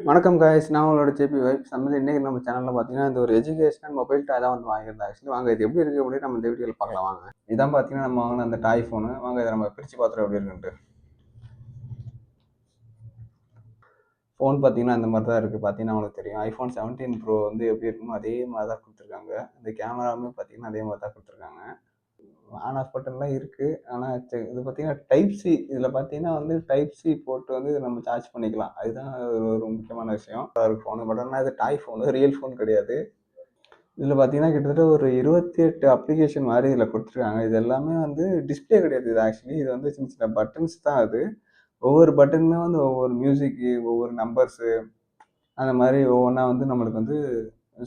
வணக்கம் காய்ஸ், நான் உங்களோட ஜேபி வைப் சமையல். இன்றைக்கி நம்ம சேனலில் பார்த்தீங்கன்னா இந்த ஒரு எஜுகேஷனல் மொபைல் டாய் தான் வந்து வாங்கியிருந்தேன். ஆக்சுவலி வாங்க இது எப்படி இருக்குது அப்படின்னு நம்ம இந்த வீடியோவில் பார்க்கலாம் வாங்க. இதான் பார்த்தீங்கன்னா நம்ம வாங்கின அந்த டாய் ஃபோனு. வாங்க இதை நம்ம பிரித்து பார்த்துட்டு எப்படி இருக்குன்ட்டு. ஃபோன் பார்த்தீங்கன்னா அந்த மாதிரி தான் இருக்குது. பார்த்தீங்கன்னா உங்களுக்கு தெரியும் iPhone 17 Pro வந்து எப்படி இருக்குமோ அதே மாதிரி தான் கொடுத்துருக்காங்க. இந்த கேமராவுமே பார்த்தீங்கன்னா அதே மாதிரி தான் கொடுத்துருக்காங்க. ஆன் ஆஃப் பட்டன்லாம் இருக்குது. ஆனால் இது பார்த்தீங்கன்னா டைப் சி, இதில் பார்த்தீங்கன்னா வந்து டைப் சி போட்டு வந்து இதை நம்ம சார்ஜ் பண்ணிக்கலாம். அதுதான் ஒரு முக்கியமான விஷயம். ஃபோனு பட் ஆனால் இது டாய் ஃபோனு, ரியல் ஃபோன் கிடையாது. இதில் பார்த்தீங்கன்னா கிட்டத்தட்ட ஒரு 28 அப்ளிகேஷன் மாதிரி இதில் கொடுத்துருக்காங்க. இது எல்லாமே வந்து டிஸ்பிளே கிடையாது. இது ஆக்சுவலி இது வந்து சின்ன சின்ன பட்டன்ஸ் தான். அது ஒவ்வொரு பட்டனுமே வந்து ஒவ்வொரு மியூசிக்கு, ஒவ்வொரு நம்பர்ஸு, அந்த மாதிரி ஒவ்வொன்றா வந்து நம்மளுக்கு வந்து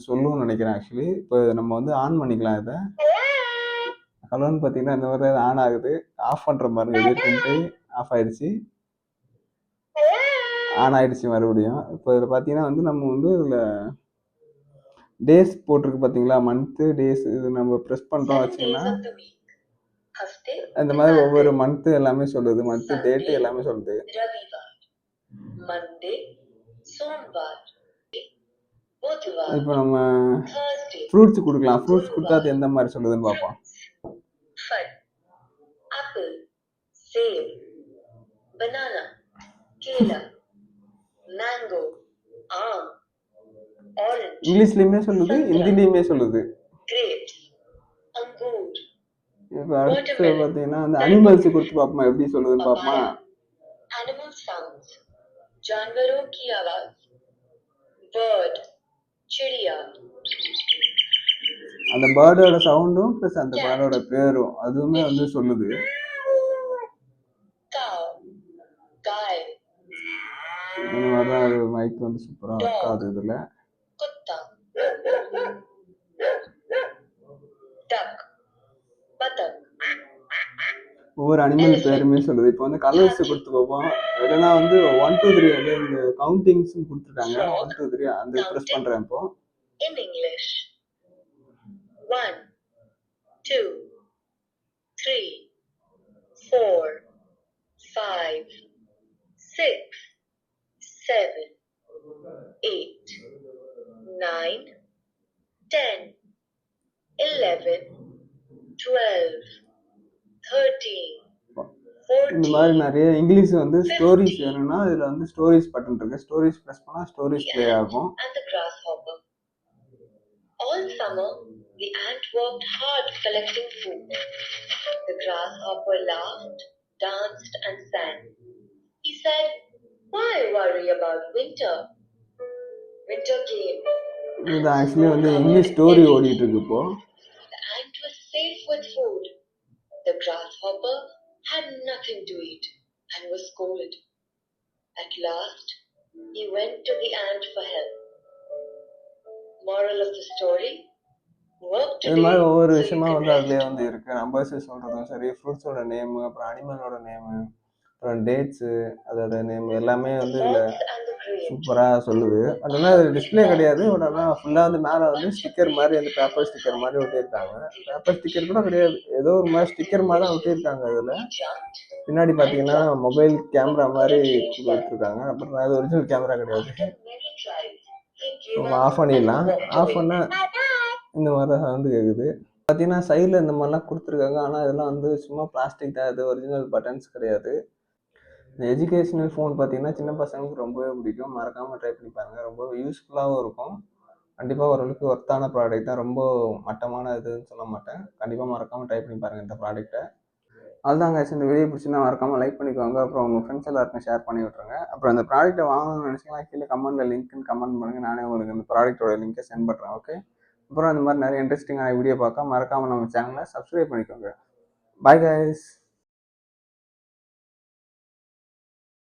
சொல்லணும்னு நினைக்கிறேன். ஆக்சுவலி இப்போ நம்ம வந்து ஆன் பண்ணிக்கலாம். இதை ஹலோன்னு பார்த்தீங்கன்னா இந்த மாதிரி தான் ஆன் ஆகுது. ஆஃப் பண்ணுற மாதிரி எதிர்க்கிட்டு ஆஃப் ஆகிடுச்சு, ஆன் ஆகிடுச்சு மறுபடியும். இப்போ இதில் பார்த்தீங்கன்னா வந்து நம்ம வந்து இதில் டேஸ் போட்டிருக்கு பார்த்தீங்களா, மந்த்து டேஸ். இது நம்ம ப்ரெஸ் பண்ணுறோம் வச்சிங்கன்னா இந்த மாதிரி ஒவ்வொரு மந்த்து எல்லாமே சொல்லுது, மந்த்து டேட்டு எல்லாமே சொல்லுது. இப்போ நம்ம ஃப்ரூட்ஸ் கொடுக்கலாம். ஃப்ரூட்ஸ் கொடுத்தா அது எந்த மாதிரி சொல்லுதுன்னு பார்ப்போம். ஆப்பிள், சேப், பனானா, கேலா, மேங்கோ, ஆம், ஆரஞ்சு. இங்கிலீஷ்லயுமே சொல்லுது, ஹிந்திலயுமே சொல்லுது. இப்போ அடுத்து பார்த்தீங்கன்னா அந்த அனிமல்ஸ் கொடுத்து பார்ப்போமா எப்படி சொல்லுதுன்னு பார்ப்போமா. Animal sounds, जानवरों की आवाज, bird, चिड़िया. அந்த பேர்டோட சவுண்டும் ப்ளஸ் அந்த பேர்டோட பேரும் அதுவுமே வந்து சொல்லுது. இந்த மாதிரி தான் அது மைக் வந்து சூப்பராக ஒர்க் ஆகுது. இதில் ஒவ்வொரு அனிமல் பேருமே சொல்லுது. இப்போ வந்து கலர்ஸ் கொடுத்து பார்ப்போம். இல்லைன்னா வந்து 1 2 3 வந்து இந்த கவுண்டிங்ஸ் கொடுத்துருக்காங்க. 1 2 3 அந்த ப்ரெஸ் பண்ணுறேன். இப்போ இங்கிலீஷ் 1 2 3 4 5 6 7 8 9 10 11 12 13. இந்த மாதிரி நிறைய இங்கிலீஷ் வந்து ஸ்டோரிஸ் வேணும்னா இதில் வந்து ஸ்டோரிஸ் பட்டன் இருக்கு. ஸ்டோரிஸ் ப்ரெஸ் பண்ணால் ஸ்டோரிஸ் ப்ளே ஆகும். All summer, the ant worked hard collecting food. The grasshopper laughed, danced, and sang. He said, "Why worry about winter? Winter came." இது ஆக்சுவலி வந்து English story ஓடிட்டு இருக்கு இப்போ. The ant was safe with food. The grasshopper had nothing to eat and was cold. At last, he went to the ant for help. Moral of the story: work today. இந்த மாதிரி ஒவ்வொரு விஷயமா வந்து அதுலேயே வந்து இருக்கு. நம்பர்ஸ் சொல்றதும் சரி, ஃப்ரூட்ஸோட நேமு, அப்புறம் அனிமலோட நேமு, அப்புறம் டேட்ஸு, அதோட நேம் எல்லாமே வந்து இதில் சூப்பராக சொல்லுது. அதெல்லாம் அது டிஸ்பிளே கிடையாது. பட் ஆனால் ஃபுல்லாக வந்து மேலே வந்து ஸ்டிக்கர் மாதிரி, அந்த பேப்பர் ஸ்டிக்கர் மாதிரி ஒட்டியிருக்காங்க. பேப்பர் ஸ்டிக்கர் கூட கிடையாது, ஏதோ ஒரு மாதிரி ஸ்டிக்கர் மாதிரி தான் ஒட்டியிருக்காங்க. அதில் பின்னாடி பார்த்தீங்கன்னா மொபைல் கேமரா மாதிரி கொடுத்துருக்காங்க. அப்புறம் அது ஒரிஜினல் கேமரா கிடையாது. ஆஃப் பண்ணிடலாம். ஆஃப் பண்ணால் இந்த மாதிரி தான் வந்து கேட்குது. பார்த்தீங்கன்னா சைடில் இந்த மாதிரிலாம் கொடுத்துருக்காங்க. ஆனால் இதெல்லாம் வந்து சும்மா பிளாஸ்டிக் தான். இது ஒரிஜினல் பட்டன்ஸ் கிடையாது. இந்த எஜுகேஷ்னல் ஃபோன் பார்த்தீங்கன்னா சின்ன பசங்களுக்கு ரொம்பவே பிடிக்கும். மறக்காமல் ட்ரை பண்ணி பாருங்கள். ரொம்ப யூஸ்ஃபுல்லாகவும் இருக்கும். கண்டிப்பாக ஓரளவுக்கு ஒர்த்தான ப்ராடக்ட் தான். ரொம்ப மட்டமான இதுன்னு சொல்ல மாட்டேன். கண்டிப்பாக மறக்காமல் ட்ரை பண்ணி பாருங்கள் இந்த ப்ராடக்ட்டை. அதுதான் guys, இந்த வீடியோ பிடிச்சிருந்தா மறக்காமல் லைக் பண்ணிக்கோங்க. அப்புறம் உங்கள் ஃப்ரெண்ட்ஸ் எல்லாருக்கும் ஷேர் பண்ணி விட்ருங்க. அப்புறம் இந்த ப்ராடக்ட்டை வாங்கணும்னு நினச்சிங்கன்னா கீழே கமெண்ட்டில் லிங்க்னு கமெண்ட் பண்ணுங்கள். நானே உங்களுக்கு இந்த ப்ராடக்ட்டோட லிங்கை சென்ட் பண்ணுறேன். ஓகே. அப்புறம் இந்த மாதிரி நிறைய இன்ட்ரெஸ்டிங்கான வீடியோ பார்க்க மறக்காமல் நம்ம சேனலை சப்ஸ்கிரைப் பண்ணிக்கோங்க. பாய் guys.